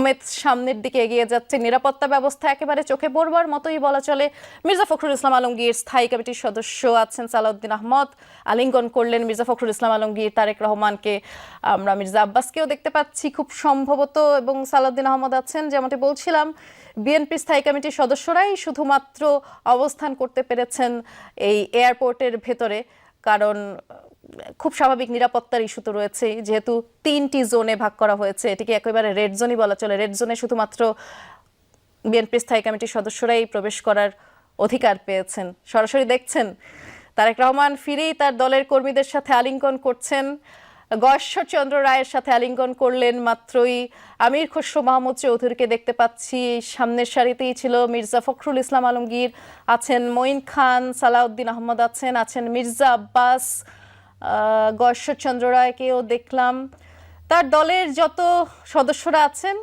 সমেত সামনের দিকে এগিয়ে যাচ্ছে। নিরাপত্তা ব্যবস্থা একেবারে চোখে পড়বার মতোই বলা চলে। মির্জা ফখরুল ইসলাম আলমগীর স্থায়ী কমিটির সদস্য আছেন সালাউদ্দিন আহমদ, আলিঙ্গন করলেন মির্জা ফখরুল ইসলাম আলমগীর, তারেক রহমানকে। আমরা মির্জা আব্বাসকেও দেখতে পাচ্ছি খুব সম্ভবত, এবং সালাউদ্দিন আহমদ আছেন। যেমনটি বলছিলাম, বিএনপি স্থায়ী কমিটির সদস্যরাই শুধুমাত্র অবস্থান করতে পেরেছেন এই এয়ারপোর্টের ভেতরে, কারণ খুব স্বাভাবিক নিরাপত্তার ইস্যু তো রয়েছে, যেহেতু 3টি জোনে ভাগ করা হয়েছে। এটিকে একেবারে রেড জোনই বলা চলে। রেড জোনে শুধুমাত্র বিএনপি স্থায়ী কমিটির সদস্যরাই প্রবেশ করার অধিকার পেয়েছেন। সরাসরি দেখছেন তারেক রহমান ফিরেই তার দলের কর্মীদের সাথে আলিঙ্গন করছেন। গয়েশ্বরচন্দ্র রায়ের সাথে আলিঙ্গন করলেন মাত্রই আমির খসরু মাহমুদ চৌধুরীকে দেখতে পাচ্ছি। সামনের সারিতেই ছিল মির্জা ফখরুল ইসলাম আলমগীর, আছেন মঈন খান, সালাউদ্দিন আহমদ আছেন মির্জা আব্বাস, গয়েশ্বরচন্দ্র রায়কেও দেখলাম। তার দলের যত সদস্যরা আছেন